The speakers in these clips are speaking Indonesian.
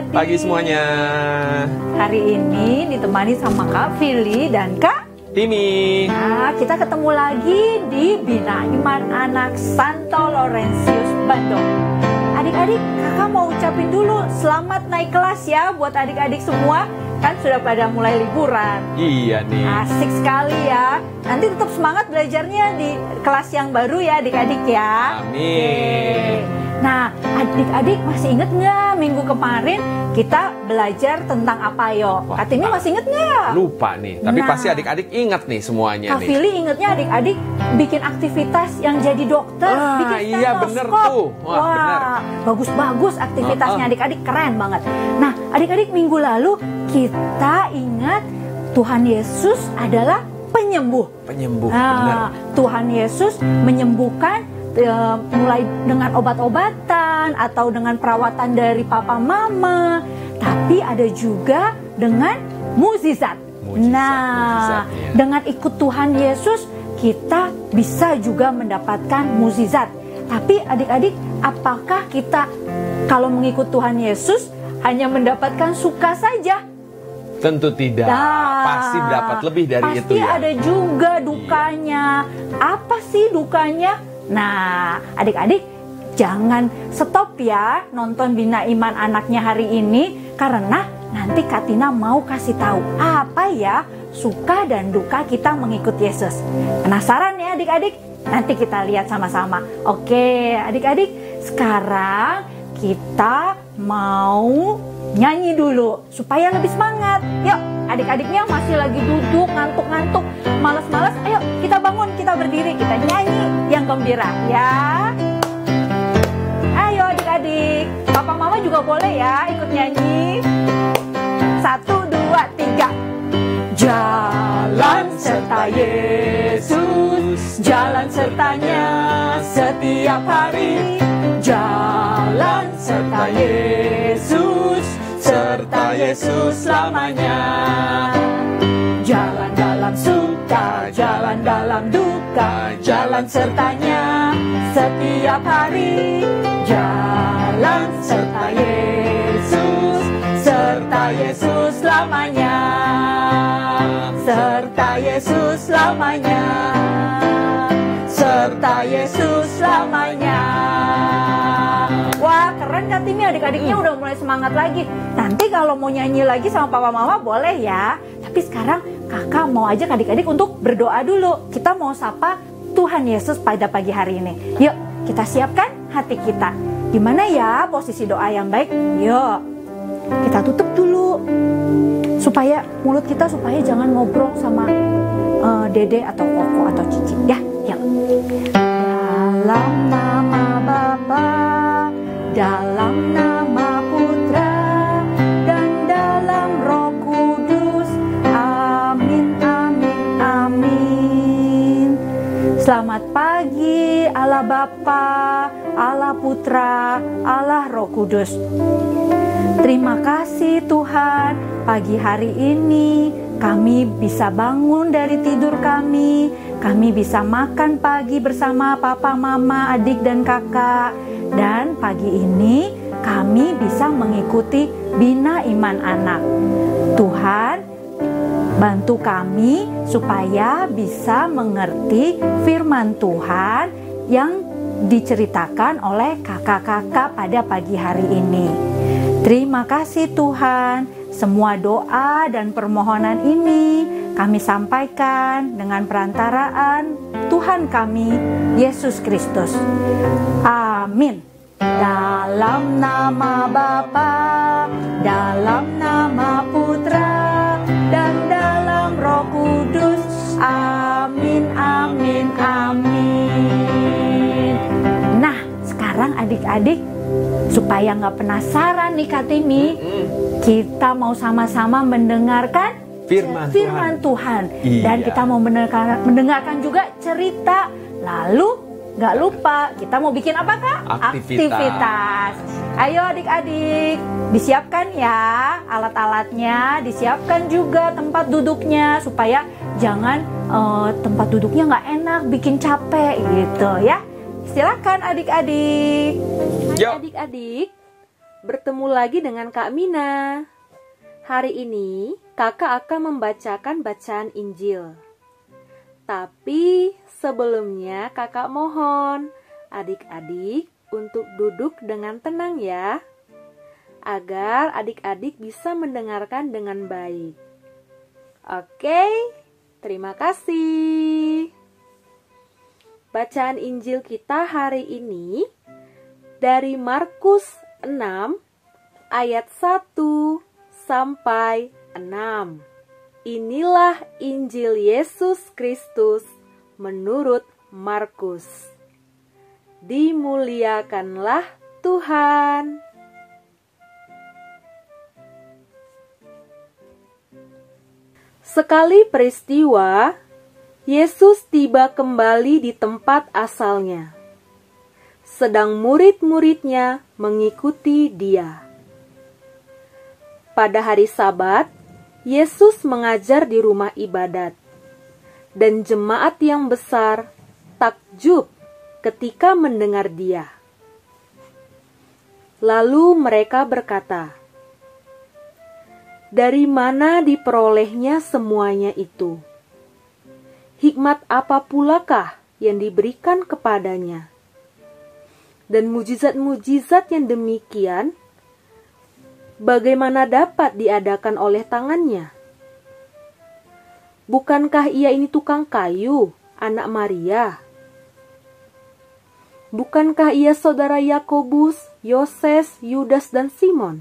adik-adik. Pagi semuanya. Hari ini ditemani sama Kak Fili dan Kak Timi. Nah, kita ketemu lagi di Bina Iman Anak Santo Laurentius Bandung. Adik-adik, kakak mau ucapin dulu selamat naik kelas ya buat adik-adik semua. Kan sudah pada mulai liburan. Iya nih. Asik sekali ya. Nanti tetap semangat belajarnya di kelas yang baru ya adik-adik ya. Amin. Nah, adik-adik masih inget nggak minggu kemarin kita belajar tentang apa yo? Wah, Kak Timi masih inget nggak? Lupa nih, tapi Nah. pasti adik-adik ingat nih semuanya Kak nih. Fili ingetnya adik-adik bikin aktivitas yang jadi dokter, Wah, bikin iya, bener stetoskop. tuh. Wah, bener. Bagus-bagus aktivitasnya adik-adik, keren banget. Nah, adik-adik minggu lalu kita ingat Tuhan Yesus adalah penyembuh. Penyembuh, benar. Nah, Tuhan Yesus menyembuhkan mulai dengan obat-obatan atau dengan perawatan dari papa mama, tapi ada juga dengan mukjizat. Nah, mukjizatnya. dengan ikut Tuhan Yesus kita bisa juga mendapatkan mukjizat. Tapi adik-adik, apakah kita kalau mengikut Tuhan Yesus hanya mendapatkan suka saja? Tentu tidak. Nah, Pasti dapat lebih dari itu pasti ya. ada juga dukanya. Apa sih dukanya? Nah, adik-adik jangan stop ya nonton Bina Iman Anaknya hari ini, karena nanti Kak Tina mau kasih tahu apa ya suka dan duka kita mengikut Yesus. Penasaran ya adik-adik? Nanti kita lihat sama-sama. Oke, adik-adik, sekarang kita mau nyanyi dulu supaya lebih semangat. Yuk, adik-adiknya masih lagi duduk, ngantuk-ngantuk, malas-malas. Ayo, kita bangun, kita berdiri, kita nyanyi yang gembira ya. Ayo adik-adik, papa mama juga boleh ya ikut nyanyi. 1, 2, 3. Jalan serta Yesus, jalan sertanya setiap hari. Jalan serta Yesus, serta Yesus selamanya. Jalan dalam suka, jalan dalam duka, jalan sertanya setiap hari. Jalan serta Yesus, serta Yesus selamanya. Serta Yesus selamanya. Serta Yesus selamanya. Wah, keren kan Timi, adik-adiknya udah mulai semangat lagi. Nanti kalau mau nyanyi lagi sama papa mama boleh ya. Tapi sekarang kakak mau ajak adik-adik untuk berdoa dulu. Kita mau sapa Tuhan Yesus pada pagi hari ini. Yuk, kita siapkan hati kita. Gimana ya posisi doa yang baik? Yuk, kita tutup dulu. Supaya mulut kita jangan ngobrol sama dede atau koko atau cici. Ya, yuk. Dalam nama Bapa, dalam nama Putra, dan dalam Roh Kudus. Amin, amin, amin. Selamat pagi Allah Bapa, Allah Putra, Allah Roh Kudus. Terima kasih Tuhan, pagi hari ini kami bisa bangun dari tidur kami bisa makan pagi bersama papa, mama, adik, dan kakak. Dan pagi ini kami bisa mengikuti Bina Iman Anak. Tuhan, bantu kami supaya bisa mengerti firman Tuhan yang diceritakan oleh kakak-kakak pada pagi hari ini. Terima kasih Tuhan, semua doa dan permohonan ini kami sampaikan dengan perantaraan Tuhan kami, Yesus Kristus. Amin. Dalam nama Bapa, dalam nama Putra, dan dalam Roh Kudus. Amin, amin, amin. Nah, sekarang adik-adik, supaya nggak penasaran nih Kak Timi, kita mau sama-sama mendengarkan firman Tuhan. Iya. Dan kita mau mendengarkan juga cerita. Lalu nggak lupa kita mau bikin apa Kak? Aktivitas. Ayo adik-adik, disiapkan ya alat-alatnya, disiapkan juga tempat duduknya supaya jangan tempat duduknya nggak enak, bikin capek gitu ya. Silakan adik-adik. Yuk. Adik-adik, bertemu lagi dengan Kak Mina. Hari ini kakak akan membacakan bacaan Injil. Tapi sebelumnya kakak mohon adik-adik untuk duduk dengan tenang ya, agar adik-adik bisa mendengarkan dengan baik. Oke, terima kasih. Bacaan Injil kita hari ini dari Markus 6 ayat 1 sampai 6. Inilah Injil Yesus Kristus menurut Markus. Dimuliakanlah Tuhan. Sekali peristiwa, Yesus tiba kembali di tempat asalnya. Sedang murid-muridnya mengikuti Dia. Pada hari Sabat, Yesus mengajar di rumah ibadat, dan jemaat yang besar takjub ketika mendengar Dia. Lalu mereka berkata, "Dari mana diperolehnya semuanya itu? Hikmat apa pulakah yang diberikan kepadanya? Dan mujizat-mujizat yang demikian, bagaimana dapat diadakan oleh tangannya? Bukankah ia ini tukang kayu, anak Maria? Bukankah ia saudara Yakobus, Yoses, Yudas, dan Simon?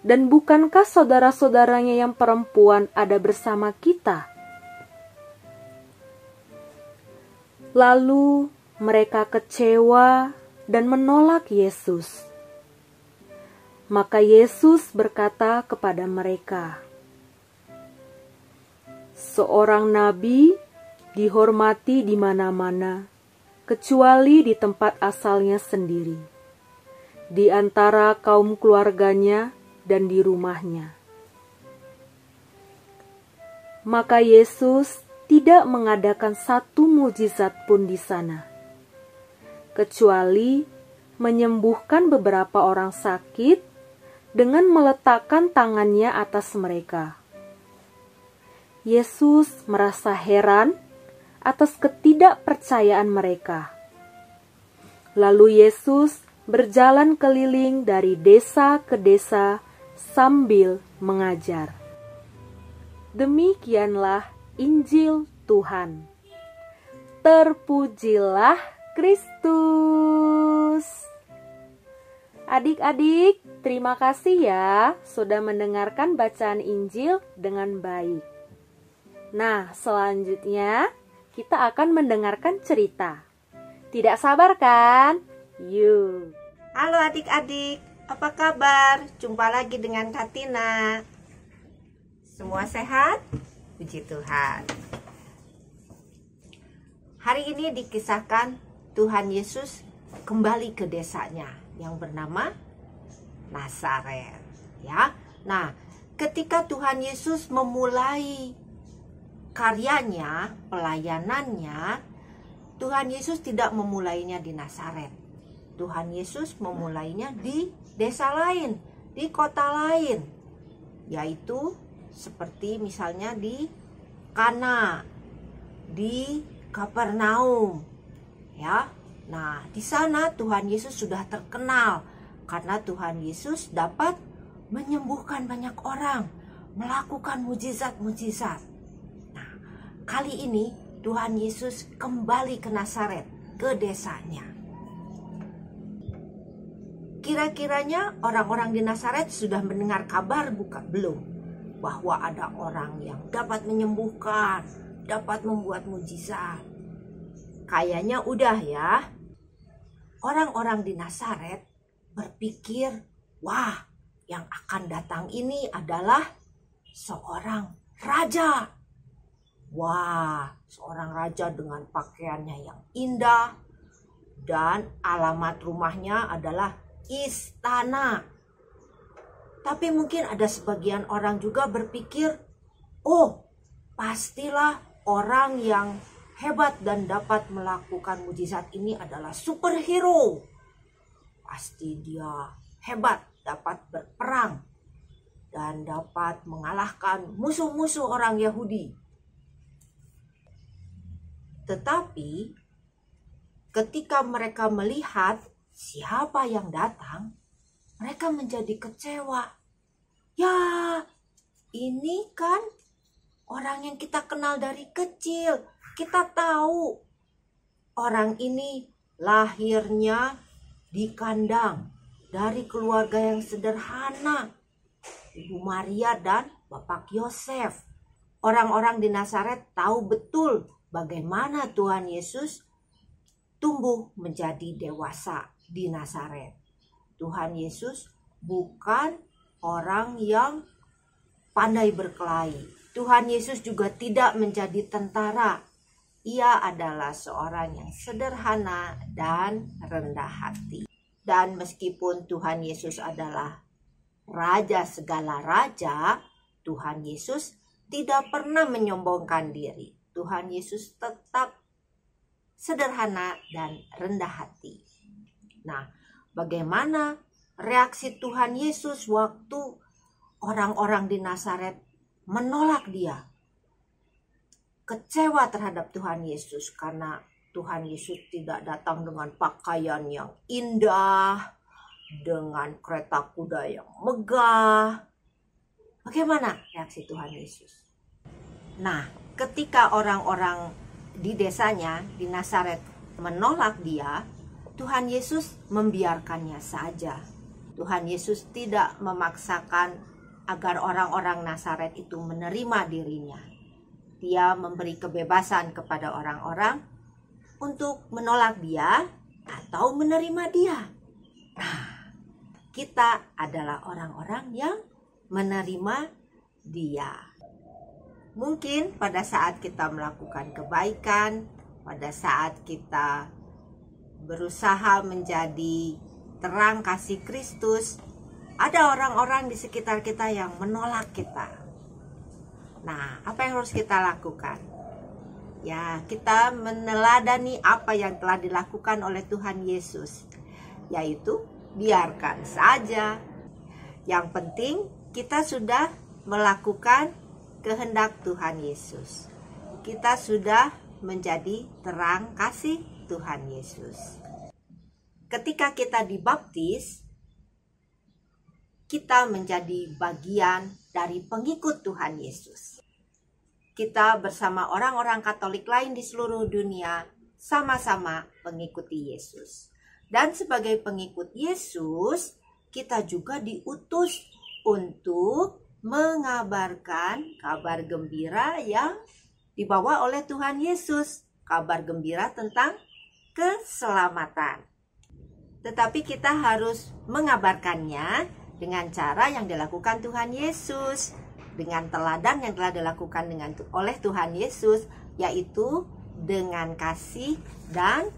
Dan bukankah saudara-saudaranya yang perempuan ada bersama kita?" Lalu mereka kecewa dan menolak Yesus. Maka Yesus berkata kepada mereka, "Seorang nabi dihormati di mana-mana, kecuali di tempat asalnya sendiri, di antara kaum keluarganya dan di rumahnya." Maka Yesus tidak mengadakan satu mujizat pun di sana, kecuali menyembuhkan beberapa orang sakit dengan meletakkan tangannya atas mereka. Yesus merasa heran atas ketidakpercayaan mereka. Lalu Yesus berjalan keliling dari desa ke desa sambil mengajar. Demikianlah Injil Tuhan. Terpujilah Kristus. Adik-adik, terima kasih ya sudah mendengarkan bacaan Injil dengan baik. Nah, selanjutnya kita akan mendengarkan cerita. Tidak sabar kan? Yuk. Halo adik-adik, apa kabar? Jumpa lagi dengan Katina. Semua sehat? Puji Tuhan. Hari ini dikisahkan Tuhan Yesus kembali ke desanya yang bernama Nazaret, ya. Nah, ketika Tuhan Yesus memulai karyanya, pelayanannya, Tuhan Yesus tidak memulainya di Nazaret. Tuhan Yesus memulainya di desa lain, di kota lain, yaitu seperti misalnya di Kana, di Kapernaum, ya. Nah, di sana Tuhan Yesus sudah terkenal karena Tuhan Yesus dapat menyembuhkan banyak orang, melakukan mujizat-mujizat. Nah, kali ini Tuhan Yesus kembali ke Nazaret, ke desanya. Kira-kiranya orang-orang di Nazaret sudah mendengar kabar belum? Bahwa ada orang yang dapat menyembuhkan, dapat membuat mujizat. Kayaknya udah ya. Orang-orang di Nazaret berpikir, wah, yang akan datang ini adalah seorang raja. Wah, seorang raja dengan pakaiannya yang indah. Dan alamat rumahnya adalah istana. Tapi mungkin ada sebagian orang juga berpikir, oh, pastilah orang yang hebat dan dapat melakukan mujizat ini adalah superhero. Pasti dia hebat, dapat berperang, dan dapat mengalahkan musuh-musuh orang Yahudi. Tetapi ketika mereka melihat siapa yang datang, mereka menjadi kecewa. Ya, ini kan orang yang kita kenal dari kecil. Kita tahu orang ini lahirnya di kandang dari keluarga yang sederhana. Ibu Maria dan Bapak Yosef. Orang-orang di Nazaret tahu betul bagaimana Tuhan Yesus tumbuh menjadi dewasa di Nazaret. Tuhan Yesus bukan orang yang pandai berkelahi. Tuhan Yesus juga tidak menjadi tentara. Ia adalah seorang yang sederhana dan rendah hati. Dan meskipun Tuhan Yesus adalah Raja segala raja, Tuhan Yesus tidak pernah menyombongkan diri. Tuhan Yesus tetap sederhana dan rendah hati. Nah, bagaimana reaksi Tuhan Yesus waktu orang-orang di Nazaret menolak dia? Kecewa terhadap Tuhan Yesus karena Tuhan Yesus tidak datang dengan pakaian yang indah, dengan kereta kuda yang megah. Bagaimana reaksi Tuhan Yesus? Nah, ketika orang-orang di desanya, di Nazaret, menolak dia, Tuhan Yesus membiarkannya saja. Tuhan Yesus tidak memaksakan agar orang-orang Nazaret itu menerima dirinya. Dia memberi kebebasan kepada orang-orang untuk menolak dia atau menerima dia. Nah, kita adalah orang-orang yang menerima dia. Mungkin pada saat kita melakukan kebaikan, pada saat kita berusaha menjadi terang kasih Kristus, ada orang-orang di sekitar kita yang menolak kita. Nah, apa yang harus kita lakukan? Ya, kita meneladani apa yang telah dilakukan oleh Tuhan Yesus, yaitu biarkan saja. Yang penting kita sudah melakukan kehendak Tuhan Yesus. Kita sudah menjadi terang kasih Tuhan Yesus. Ketika kita dibaptis, kita menjadi bagian dari pengikut Tuhan Yesus. Kita bersama orang-orang Katolik lain di seluruh dunia sama-sama mengikuti Yesus. Dan sebagai pengikut Yesus, kita juga diutus untuk mengabarkan kabar gembira yang dibawa oleh Tuhan Yesus. Kabar gembira tentang keselamatan. Tetapi kita harus mengabarkannya dengan cara yang dilakukan Tuhan Yesus, dengan teladan yang telah dilakukan oleh Tuhan Yesus, yaitu dengan kasih dan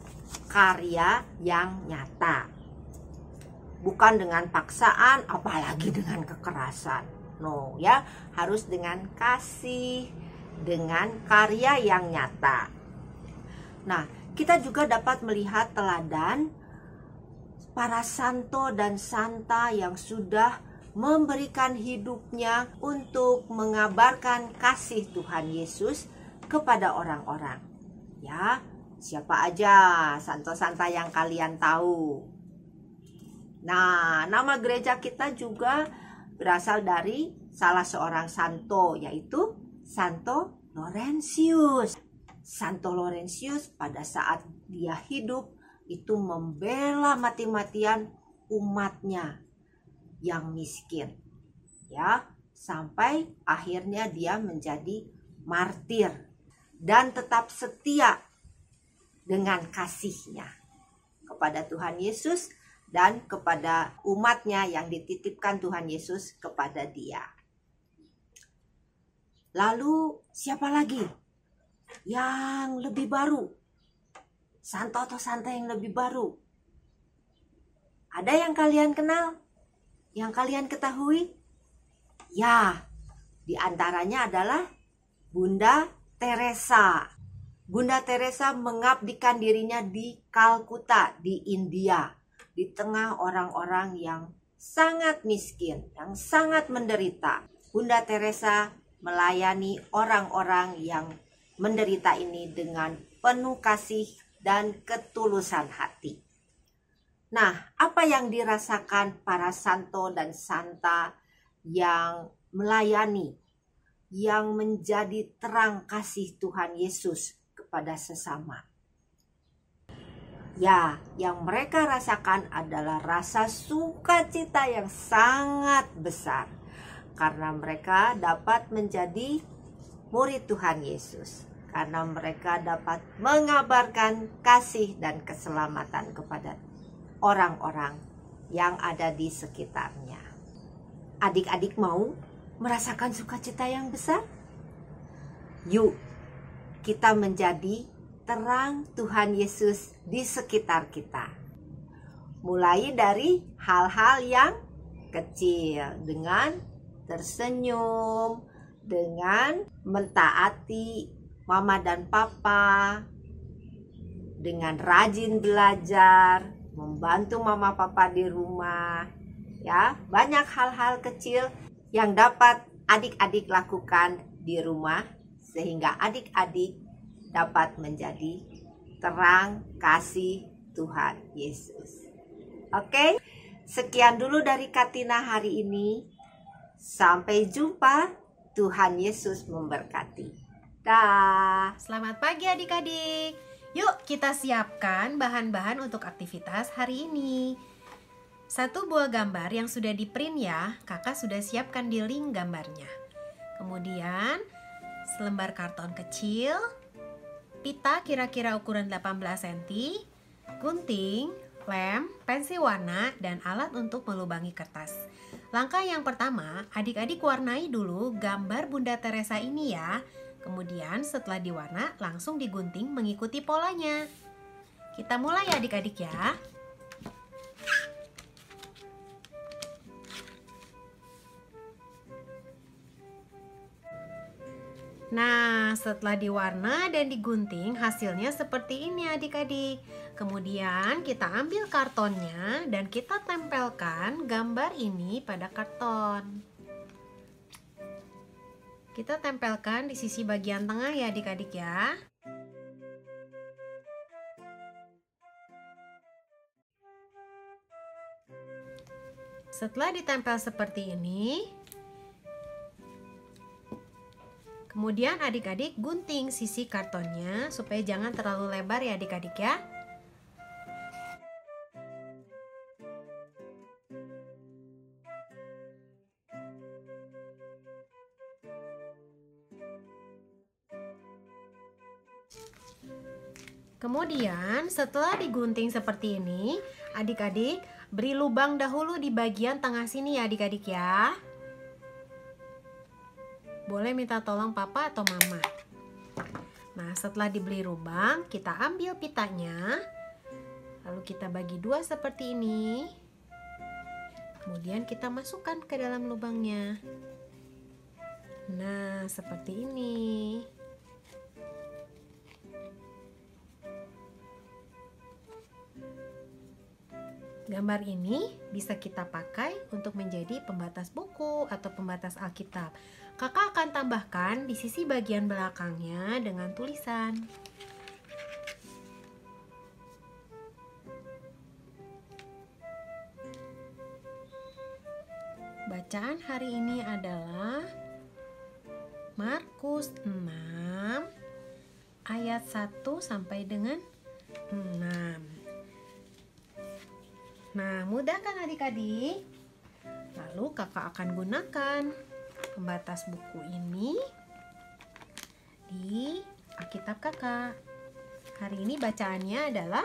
karya yang nyata. Bukan dengan paksaan, apalagi dengan kekerasan. No, ya, harus dengan kasih, dengan karya yang nyata. Nah, kita juga dapat melihat teladan para santo dan santa yang sudah memberikan hidupnya untuk mengabarkan kasih Tuhan Yesus kepada orang-orang. Ya, siapa aja santo-santa yang kalian tahu? Nah, nama gereja kita juga berasal dari salah seorang santo, yaitu Santo Laurentius. Santo Laurentius pada saat dia hidup itu membela mati-matian umatnya yang miskin, ya, sampai akhirnya dia menjadi martir dan tetap setia dengan kasihnya kepada Tuhan Yesus dan kepada umatnya yang dititipkan Tuhan Yesus kepada dia. Lalu siapa lagi yang lebih baru? Santo atau santa yang lebih baru? Ada yang kalian kenal? Yang kalian ketahui? Ya, di antaranya adalah Bunda Teresa. Bunda Teresa mengabdikan dirinya di Kalkuta, di India, di tengah orang-orang yang sangat miskin, yang sangat menderita. Bunda Teresa melayani orang-orang yang menderita ini dengan penuh kasih dan ketulusan hati. Nah, apa yang dirasakan para santo dan santa yang melayani, yang menjadi terang kasih Tuhan Yesus kepada sesama? Ya, yang mereka rasakan adalah rasa sukacita yang sangat besar karena mereka dapat menjadi murid Tuhan Yesus, karena mereka dapat mengabarkan kasih dan keselamatan kepada orang-orang yang ada di sekitarnya. Adik-adik mau merasakan sukacita yang besar? Yuk, kita menjadi terang Tuhan Yesus di sekitar kita. Mulai dari hal-hal yang kecil, dengan tersenyum, dengan mentaati mama dan papa, dengan rajin belajar, membantu mama papa di rumah. Ya, banyak hal-hal kecil yang dapat adik-adik lakukan di rumah sehingga adik-adik dapat menjadi terang kasih Tuhan Yesus. Oke, sekian dulu dari Katina hari ini. Sampai jumpa. Tuhan Yesus memberkati. Dah. Selamat pagi adik-adik. Yuk kita siapkan bahan-bahan untuk aktivitas hari ini. 1 buah gambar yang sudah di print ya, kakak sudah siapkan di link gambarnya. Kemudian selembar karton kecil, pita kira-kira ukuran 18 cm, gunting, lem, pensil warna, dan alat untuk melubangi kertas. Langkah yang pertama, adik-adik warnai dulu gambar Bunda Teresa ini ya. Kemudian setelah diwarna, langsung digunting mengikuti polanya. Kita mulai ya adik-adik ya. Nah, setelah diwarna dan digunting, hasilnya seperti ini adik-adik. Kemudian kita ambil kartonnya dan kita tempelkan gambar ini pada karton. Kita tempelkan di sisi bagian tengah ya adik-adik ya. Setelah ditempel seperti ini, kemudian adik-adik gunting sisi kartonnya supaya jangan terlalu lebar ya adik-adik ya. Kemudian setelah digunting seperti ini, adik-adik beri lubang dahulu di bagian tengah sini ya adik-adik ya. Boleh minta tolong papa atau mama. Nah, setelah diberi lubang, kita ambil pitanya. Lalu kita bagi dua seperti ini. Kemudian kita masukkan ke dalam lubangnya. Nah, seperti ini. Gambar ini bisa kita pakai untuk menjadi pembatas buku atau pembatas Alkitab. Kakak akan tambahkan di sisi bagian belakangnya dengan tulisan. Bacaan hari ini adalah Markus 6 ayat 1 sampai dengan 6. Nah, mudah kan adik-adik? Lalu kakak akan gunakan pembatas buku ini di Alkitab kakak. Hari ini bacaannya adalah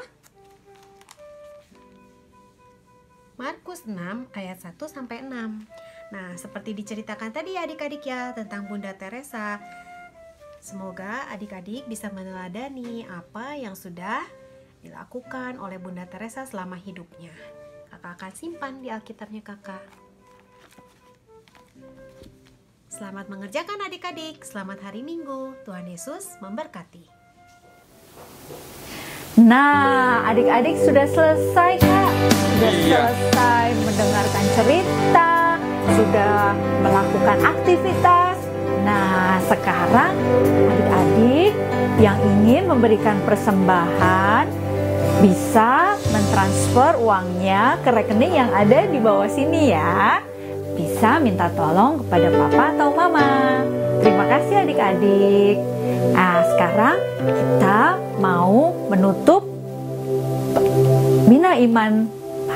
Markus 6 ayat 1 sampai 6. Nah, seperti diceritakan tadi adik-adik ya tentang Bunda Teresa. Semoga adik-adik bisa meneladani apa yang sudah dilakukan oleh Bunda Teresa selama hidupnya. Kakak akan simpan di Alkitabnya kakak. Selamat mengerjakan adik-adik. Selamat hari Minggu. Tuhan Yesus memberkati. Nah, adik-adik sudah selesai Kak sudah Iya. selesai mendengarkan cerita, sudah melakukan aktivitas. Nah, sekarang adik-adik yang ingin memberikan persembahan bisa mentransfer uangnya ke rekening yang ada di bawah sini ya. Bisa minta tolong kepada papa atau mama. Terima kasih adik-adik. Nah, sekarang kita mau menutup Bina Iman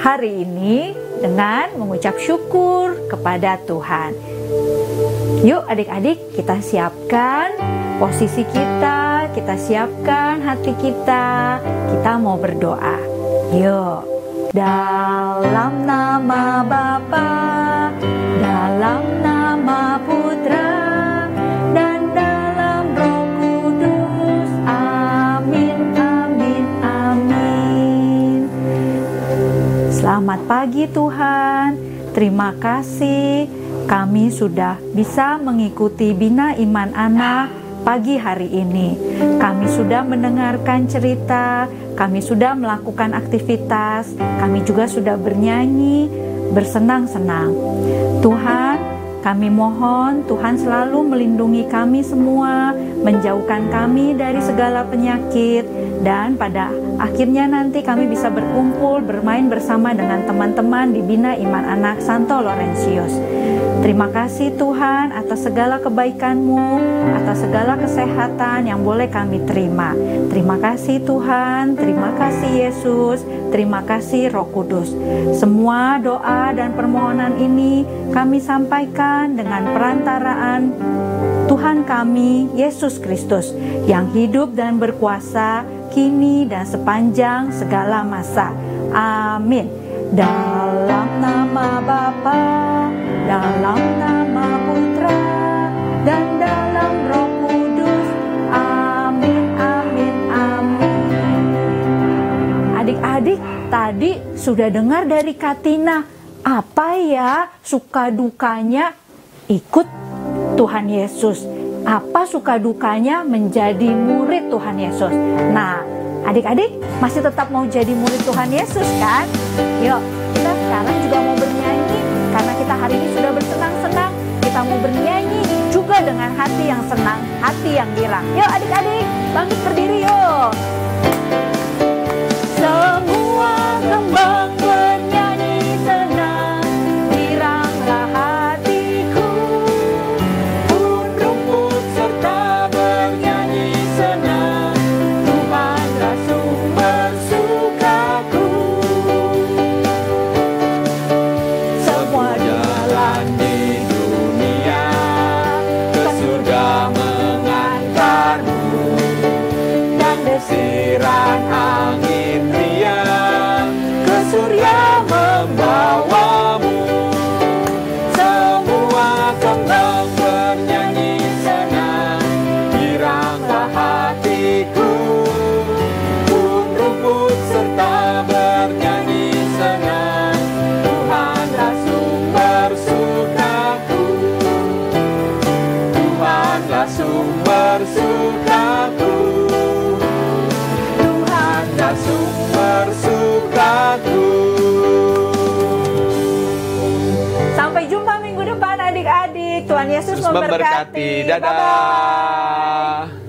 hari ini dengan mengucap syukur kepada Tuhan. Yuk adik-adik, kita siapkan posisi kita siapkan hati kita mau berdoa. Yuk. Dalam nama Bapa, dalam nama Putra, dan dalam Roh Kudus. Amin, amin, amin. Selamat pagi Tuhan. Terima kasih kami sudah bisa mengikuti Bina Iman Anak pagi hari ini. Kami sudah mendengarkan cerita, kami sudah melakukan aktivitas, kami juga sudah bernyanyi, bersenang-senang. Tuhan, kami mohon Tuhan selalu melindungi kami semua, menjauhkan kami dari segala penyakit, dan pada akhirnya nanti kami bisa berkumpul, bermain bersama dengan teman-teman di Bina Iman Anak Santo Laurentius. Terima kasih Tuhan atas segala kebaikan-Mu, atas segala kesehatan yang boleh kami terima. Terima kasih Tuhan, terima kasih Yesus, terima kasih Roh Kudus. Semua doa dan permohonan ini kami sampaikan dengan perantaraan Tuhan kami, Yesus Kristus, yang hidup dan berkuasa kini dan sepanjang segala masa. Amin. Dalam nama Bapa, dalam nama Putra, dan dalam Roh Kudus. Amin, amin, amin. Adik-adik tadi sudah dengar dari Katina, apa ya suka dukanya ikut Tuhan Yesus? Apa suka dukanya menjadi murid Tuhan Yesus? Nah, adik-adik masih tetap mau jadi murid Tuhan Yesus kan? Yuk, kita sekarang juga mau bernyanyi. Karena kita hari ini sudah bersenang-senang, kita mau bernyanyi juga dengan hati yang senang, hati yang girang. Yuk adik-adik, bangkit berdiri yuk. Semua kembang bernyanyi senang, giranglah hatiku. Pun rumput serta bernyanyi senang, Tuhanlah sumber sukaku. Semua jalan di dunia ke surga mengantarmu, dan desiran angin riang ke surya membawamu. Semua kembang bernyanyi senang, giranglah hatiku. Pun rumput serta bernyanyi senang, Tuhanlah sumber sukaku. Tuhanlah sumber sukaku. Tuhanlah sumber sukaku. Sampai jumpa minggu depan adik-adik. Tuhan Yesus memberkati. Dadah. Bye-bye.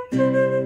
Thank you.